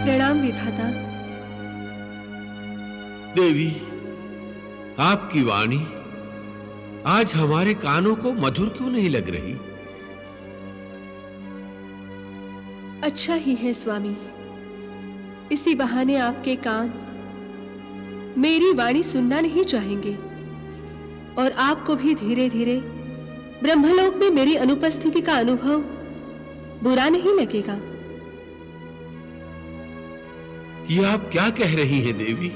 प्रणाम विधाता। देवी, आपकी वाणी आज हमारे कानों को मधुर क्यों नहीं लग रही? अच्छा ही है स्वामी, इसी बहाने आपके कान मेरी वाणी सुनना नहीं चाहेंगे और आपको भी धीरे धीरे ब्रह्मलोक में मेरी अनुपस्थिति का अनुभव बुरा नहीं लगेगा। ये आप क्या कह रही हैं देवी?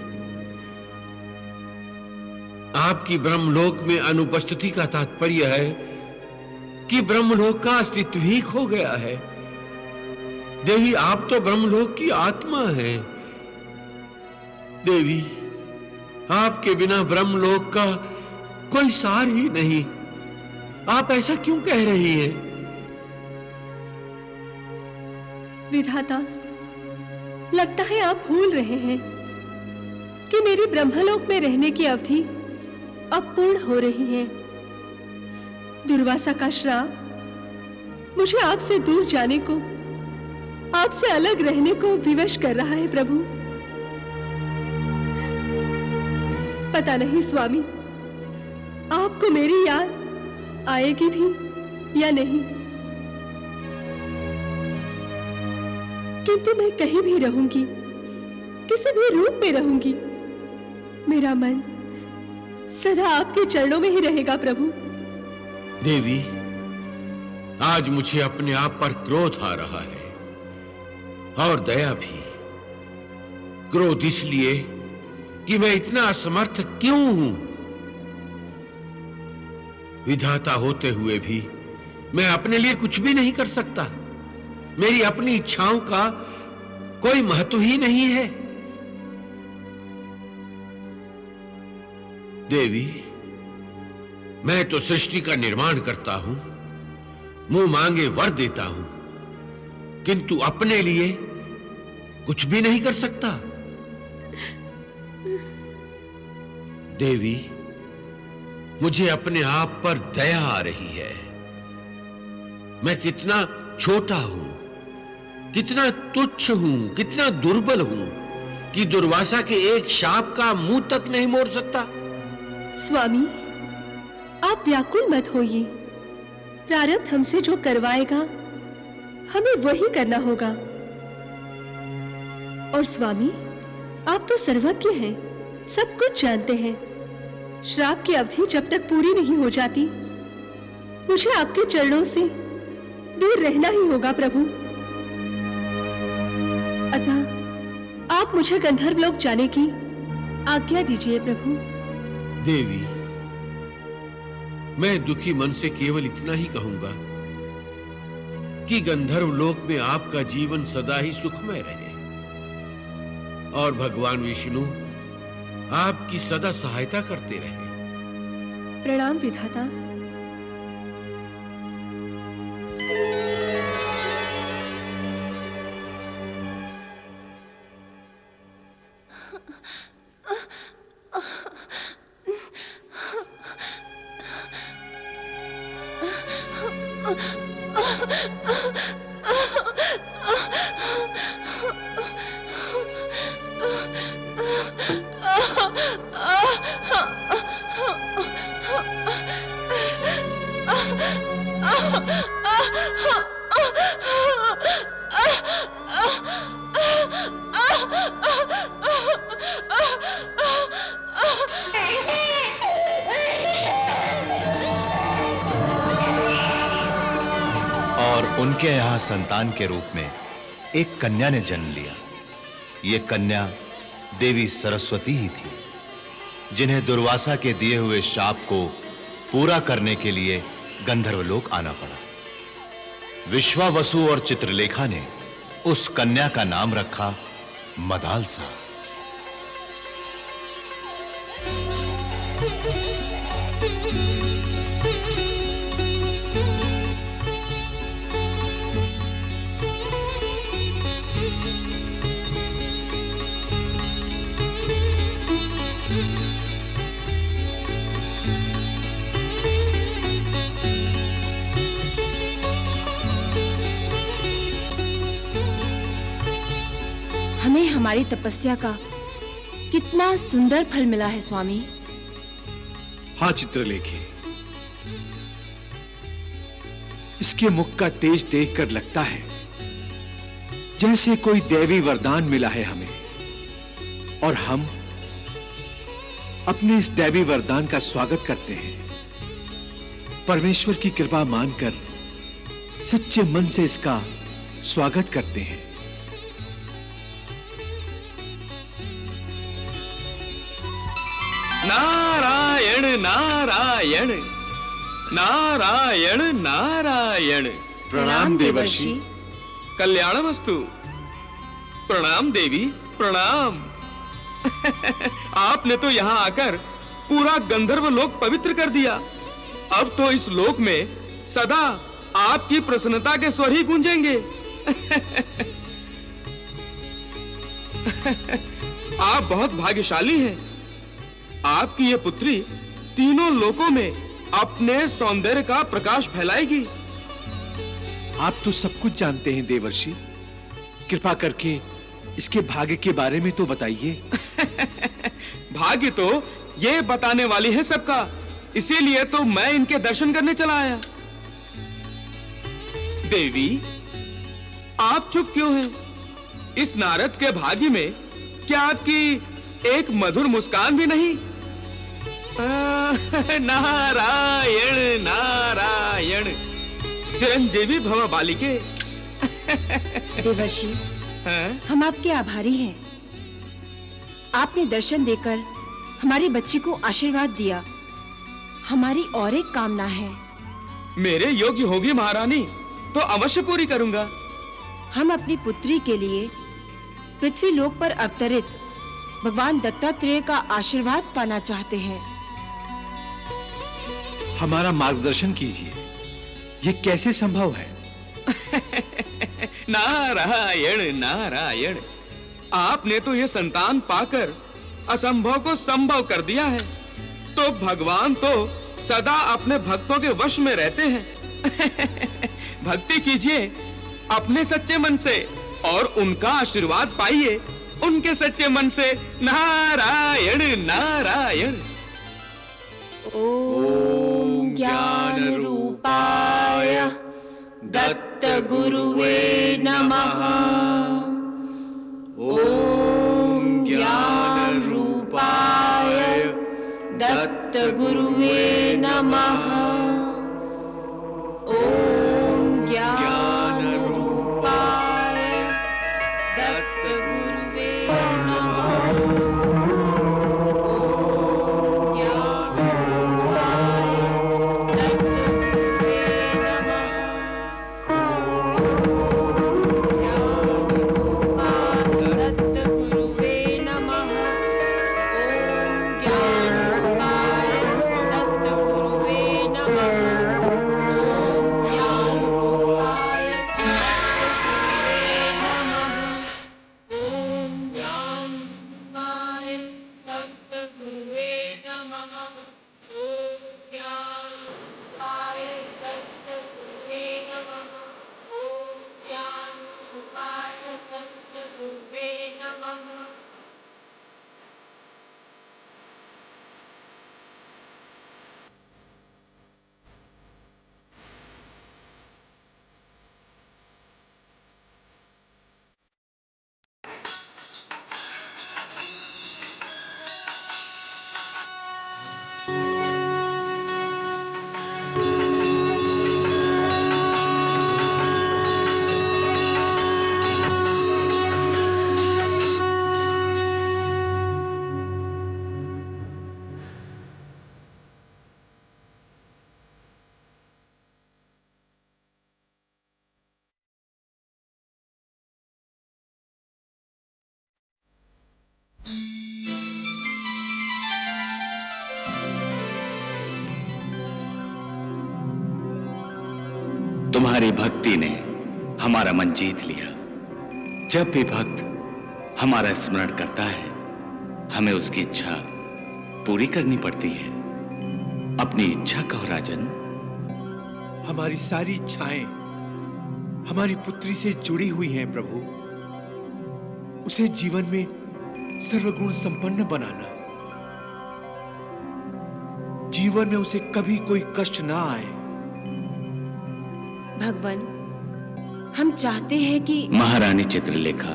आपकी ब्रह्मलोक में अनुपस्थिति का तात्पर्य है कि ब्रह्मलोक का अस्तित्व ही खो गया है। देवी, आप तो ब्रह्मलोक की आत्मा हैं। देवी, आपके बिना ब्रह्मलोक का कोई सार ही नहीं। आप ऐसा क्यों कह रही हैं? विधाता, लगता है आप भूल रहे हैं कि मेरी ब्रह्मलोक में रहने की अवधि अब पूर्ण हो रही है। दुर्वासा का श्राप मुझे आपसे दूर जाने को, आपसे अलग रहने को विवश कर रहा है प्रभु। पता नहीं स्वामी, आपको मेरी याद आएगी भी या नहीं, किंतु मैं कहीं भी रहूंगी, किसी भी रूप में रहूंगी, मेरा मन सदा आपके चरणों में ही रहेगा प्रभु। देवी, आज मुझे अपने आप पर क्रोध आ रहा है और दया भी। क्रोध इसलिए कि मैं इतना असमर्थ क्यों हूं। विधाता होते हुए भी मैं अपने लिए कुछ भी नहीं कर सकता। मेरी अपनी इच्छाओं का कोई महत्व ही नहीं है। देवी, मैं तो सृष्टि का निर्माण करता हूं, मुंह मांगे वर देता हूं, किंतु अपने लिए कुछ भी नहीं कर सकता। देवी, मुझे अपने आप पर दया आ रही है। मैं कितना छोटा हूं, कितना तुच्छ हूं, कितना दुर्बल हूं कि दुर्वासा के एक शाप का मुंह तक नहीं मोड़ सकता। स्वामी, आप व्याकुल मत होइए। प्रारब्ध हमसे जो करवाएगा हमें वही करना होगा। और स्वामी, आप तो सर्वज्ञ हैं, सब कुछ जानते हैं। श्राप की अवधि जब तक पूरी नहीं हो जाती, मुझे आपके चरणों से दूर रहना ही होगा प्रभु। अतः आप मुझे गंधर्वलोक जाने की आज्ञा दीजिए प्रभु। देवी, मैं दुखी मन से केवल इतना ही कहूंगा कि गंधर्वलोक में आपका जीवन सदा ही सुखमय रहे और भगवान विष्णु आपकी सदा सहायता करते रहे। प्रणाम विधाता। और उनके यहां संतान के रूप में एक कन्या ने जन्म लिया। ये कन्या देवी सरस्वती ही थी, जिन्हें दुर्वासा के दिए हुए शाप को पूरा करने के लिए गंधर्वलोक आना पड़ा। विश्वावसु और चित्रलेखा ने उस कन्या का नाम रखा मदालसा। हमें हमारी तपस्या का कितना सुंदर फल मिला है स्वामी। हाँ चित्रलेखी, इसके मुख का तेज देखकर लगता है जैसे कोई दैवी वरदान मिला है हमें, और हम अपने इस दैवी वरदान का स्वागत करते हैं। परमेश्वर की कृपा मानकर सच्चे मन से इसका स्वागत करते हैं। नारायण नारायण नारायण नारायण। प्रणाम देवर्षि। कल्याणमस्तु। प्रणाम देवी, प्रणाम। आपने तो यहाँ आकर पूरा गंधर्व लोक पवित्र कर दिया। अब तो इस लोक में सदा आपकी प्रसन्नता के स्वर ही गूंजेंगे। आप बहुत भाग्यशाली हैं। आपकी ये पुत्री तीनों लोकों में अपने सौंदर्य का प्रकाश फैलाएगी। आप तो सब कुछ जानते हैं देवर्षि, कृपा करके इसके भाग्य के बारे में तो बताइए। भाग्य तो ये बताने वाली है सबका, इसीलिए तो मैं इनके दर्शन करने चला आया। देवी, आप चुप क्यों हैं? इस नारद के भाग्य में क्या आपकी एक मधुर मुस्कान भी नहीं? नारायण नारायण। चिरंजीवी भव बालिके। देवर्षि, हम आपके आभारी हैं। आपने दर्शन देकर हमारी बच्ची को आशीर्वाद दिया। हमारी और एक कामना है। मेरे योग्य होगी महारानी तो अवश्य पूरी करूंगा। हम अपनी पुत्री के लिए पृथ्वी लोक पर अवतरित भगवान दत्तात्रेय का आशीर्वाद पाना चाहते हैं। हमारा मार्गदर्शन कीजिए, ये कैसे संभव है? नारायण नारायण। आपने तो ये संतान पाकर असंभव को संभव कर दिया है। तो भगवान तो सदा अपने भक्तों के वश में रहते हैं। भक्ति कीजिए अपने सच्चे मन से और उनका आशीर्वाद पाइए उनके सच्चे मन से। नारायण नारायण। ओम ज्ञान रूपाय दत्त गुरुवे नमः। ओम ज्ञान रूपाय दत्त गुरुवे नमः। ओम ज्ञान रूपाय दत्त गुरुवे नमः। ओम ज्ञान रूपाय दत्त गुरुवे नमः। ज्ञान रूपाय दत्त गुरुवे नमः। ओम ज्ञान रूपाय दत्त गुरुवे नमः। ज्ञान रूपाय ओम ज्ञान रूपाय दत्त गुरुवे नमः। ओम ज्ञान रूपाय दत्त गुरुवे नमः। ओम ज्ञान रूपाय दत्त गुरुवे नमः। तुम्हारी भक्ति ने हमारा मन जीत लिया। जब भी भक्त हमारा स्मरण करता है, हमें उसकी इच्छा पूरी करनी पड़ती है। अपनी इच्छा कहो राजन। हमारी सारी इच्छाएं हमारी पुत्री से जुड़ी हुई हैं प्रभु। उसे जीवन में सर्वगुण संपन्न बनाना, जीवन में उसे कभी कोई कष्ट ना आए। भगवान, हम चाहते हैं कि महारानी चित्रलेखा,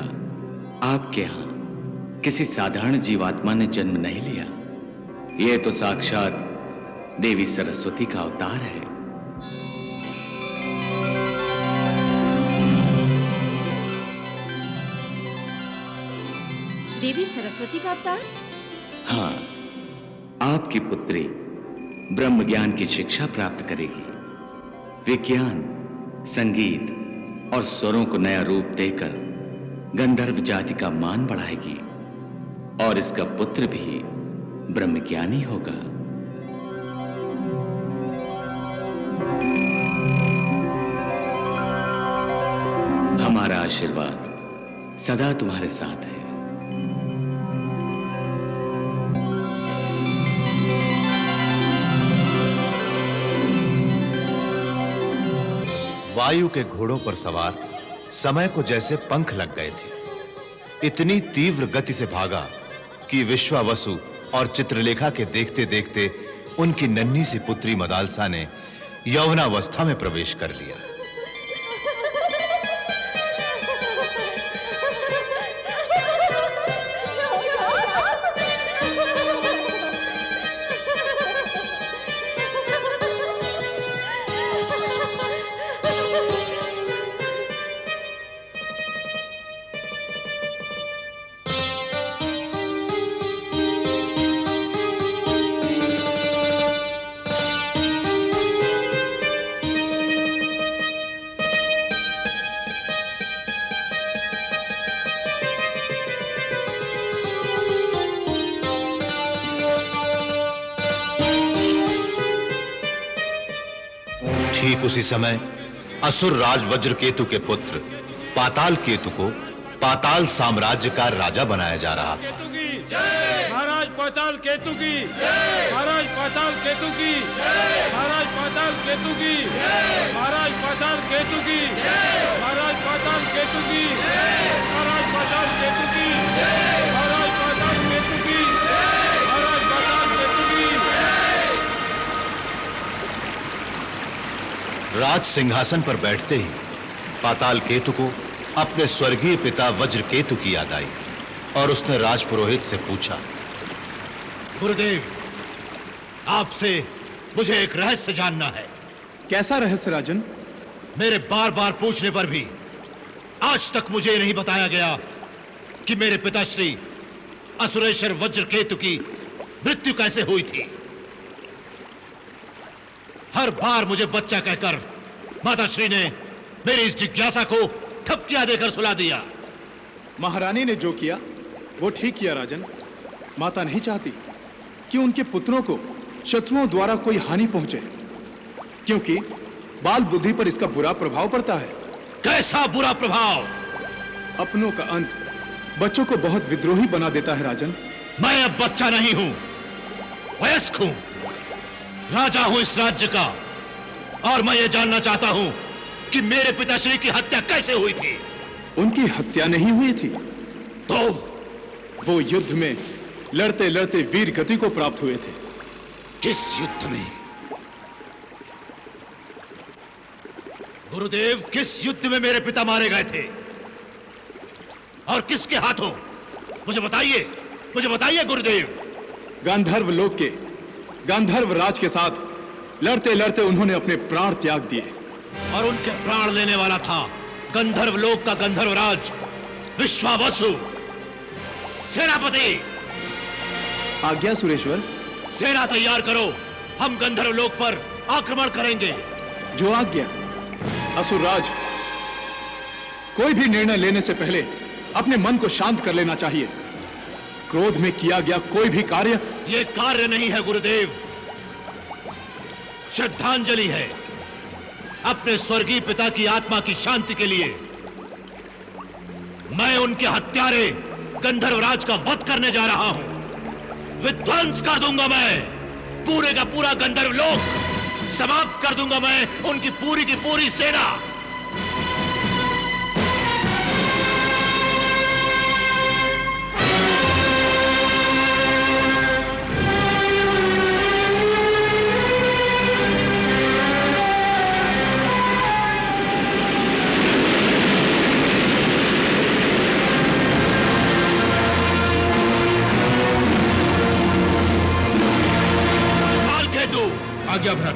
आपके यहाँ किसी साधारण जीवात्मा ने जन्म नहीं लिया। यह तो साक्षात देवी सरस्वती का अवतार है। देवी सरस्वती का अवतार? हाँ, आपकी पुत्री ब्रह्म ज्ञान की शिक्षा प्राप्त करेगी, विज्ञान, संगीत और स्वरों को नया रूप देकर गंधर्व जाति का मान बढ़ाएगी और इसका पुत्र भी ब्रह्मज्ञानी होगा। हमारा आशीर्वाद सदा तुम्हारे साथ है। वायु के घोड़ों पर सवार समय को जैसे पंख लग गए थे। इतनी तीव्र गति से भागा कि विश्वावसु और चित्रलेखा के देखते देखते उनकी नन्ही सी पुत्री मदालसा ने यौवनावस्था में प्रवेश कर लिया। ठीक उसी समय असुर राज वज्रकेतु के पुत्र पाताल केतु को पाताल साम्राज्य का राजा बनाया जा रहा था। महाराज पाताल केतु की, महाराज पाताल केतु की, महाराज पाताल केतु की, महाराज पाताल केतु की, महाराज पाताल केतु की, महाराज पाताल केतु की, महाराज पाताल केतु की, महाराज पाताल केतु की। राज सिंहासन पर बैठते ही पाताल केतु को अपने स्वर्गीय पिता वज्रकेतु की याद आई और उसने राजपुरोहित से पूछा, गुरुदेव, आपसे मुझे एक रहस्य जानना है। कैसा रहस्य राजन? मेरे बार बार पूछने पर भी आज तक मुझे नहीं बताया गया कि मेरे पिताश्री असुरेश्वर वज्रकेतु की मृत्यु कैसे हुई थी। हर बार मुझे बच्चा कहकर माताश्री ने मेरी इस जिज्ञासा को ठपकियां देकर सुला दिया। महारानी ने जो किया वो ठीक किया राजन। माता नहीं चाहती कि उनके पुत्रों को शत्रुओं द्वारा कोई हानि पहुंचे, क्योंकि बाल बुद्धि पर इसका बुरा प्रभाव पड़ता है। कैसा बुरा प्रभाव? अपनों का अंत बच्चों को बहुत विद्रोही बना देता है राजन। मैं अब बच्चा नहीं हूं, वयस्क हूं, राजा हूं इस राज्य का, और मैं ये जानना चाहता हूं कि मेरे पिताश्री की हत्या कैसे हुई थी। उनकी हत्या नहीं हुई थी तो वो युद्ध में लड़ते लड़ते वीर गति को प्राप्त हुए थे। किस युद्ध में? गुरुदेव, किस युद्ध में मेरे पिता मारे गए थे और किसके हाथों? मुझे बताइए गुरुदेव। गांधर्व लोक के गांधर्व राज के साथ लड़ते लड़ते उन्होंने अपने प्राण त्याग दिए। और उनके प्राण लेने वाला था गंधर्व लोक का गंधर्व राज विश्वावसु। सेनापति, आज्ञा सुरेश्वर। सेना तैयार करो, हम गंधर्व लोक पर आक्रमण करेंगे। जो आज्ञा। असुरराज, कोई भी निर्णय लेने से पहले अपने मन को शांत कर लेना चाहिए। क्रोध में किया गया कोई भी कार्य यह कार्य नहीं है गुरुदेव, श्रद्धांजलि है अपने स्वर्गीय पिता की आत्मा की शांति के लिए। मैं उनके हत्यारे गंधर्वराज का वध करने जा रहा हूं। विध्वंस कर दूंगा मैं पूरे का पूरा गंधर्व लोक, समाप्त कर दूंगा मैं उनकी पूरी की पूरी सेना।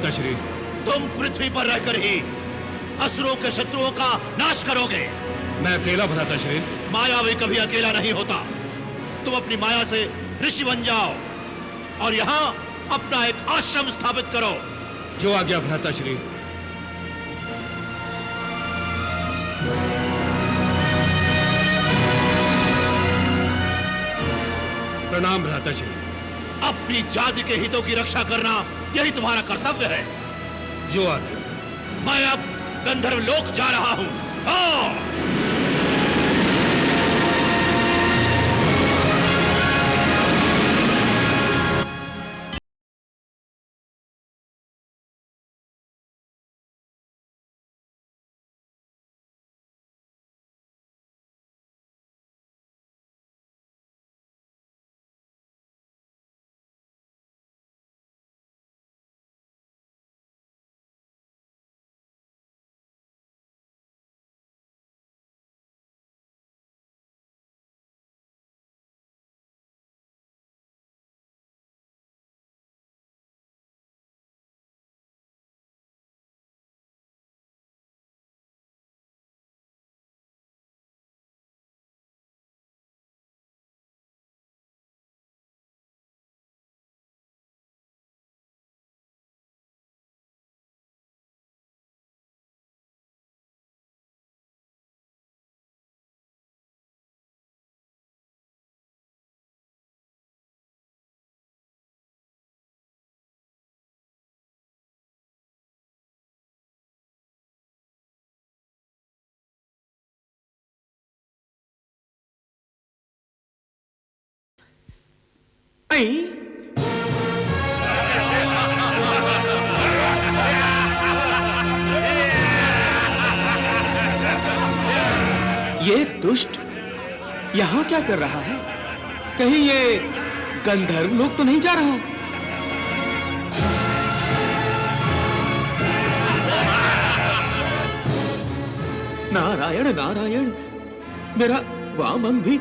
भ्राताश्री। तुम पृथ्वी पर रहकर ही असुरों के शत्रुओं का नाश करोगे। मैं अकेला भ्राताश्री? मायावी कभी अकेला नहीं होता। तुम अपनी माया से ऋषि बन जाओ और यहाँ अपना एक आश्रम स्थापित करो। जो आ गया भ्राताश्री। प्रणाम भ्राताश्री। अपनी जाति के हितों की रक्षा करना यही तुम्हारा कर्तव्य है। जो आ गया। मैं अब गंधर्व लोक जा रहा हूं। हाँ। ये दुष्ट यहां क्या कर रहा है? कहीं ये गंधर्व लोग तो नहीं जा रहा? नारायण नारायण, मेरा वाम अंग भी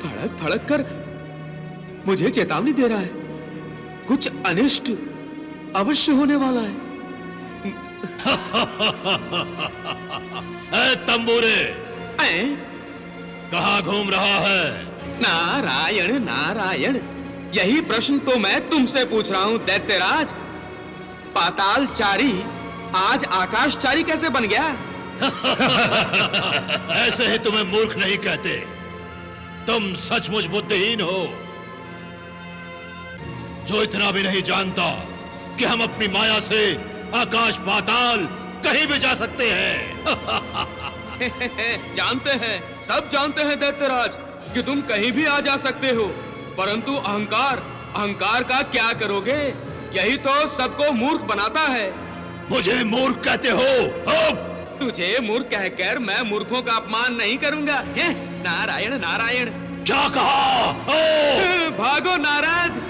फड़क फड़क कर मुझे चेतावनी दे रहा है। कुछ अनिष्ट अवश्य होने वाला है। ए तंबूरे, कहां घूम रहा है? नारायण नारायण, यही प्रश्न तो मैं तुमसे पूछ रहा हूं दैत्यराज। पातालचारी आज आकाशचारी कैसे बन गया? ऐसे ही तुम्हें मूर्ख नहीं कहते। तुम सचमुच बुद्धिहीन हो, जो इतना भी नहीं जानता कि हम अपनी माया से आकाश पाताल कहीं भी जा सकते हैं। जानते हैं, सब जानते हैं दैत्यराज कि तुम कहीं भी आ जा सकते हो, परंतु अहंकार, अहंकार का क्या करोगे? यही तो सबको मूर्ख बनाता है। मुझे मूर्ख कहते हो? तुझे मूर्ख कहकर मैं मूर्खों का अपमान नहीं करूंगा। नारायण नारायण। क्या कहा? भागो नारद।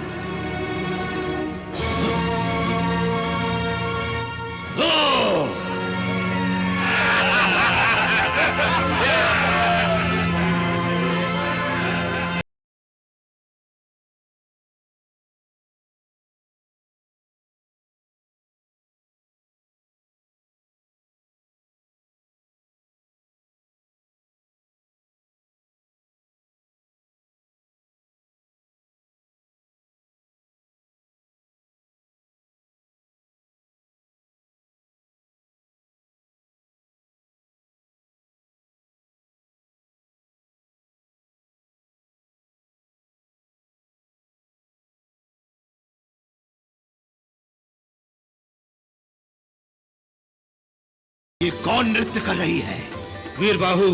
ये कौन नृत्य कर रही है? वीरबाहु,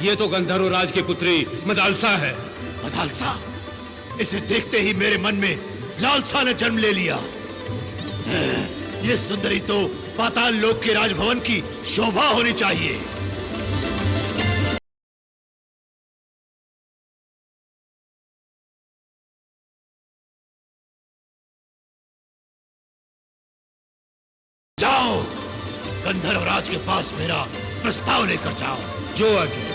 ये तो गंधर्व राज की पुत्री मदालसा है। मदालसा? इसे देखते ही मेरे मन में लालसा ने जन्म ले लिया। ये सुंदरी तो पाताल लोक के राजभवन की शोभा होनी चाहिए। जाओ, गंधर्व राज के पास मेरा प्रस्ताव लेकर जाओ। जो आगे।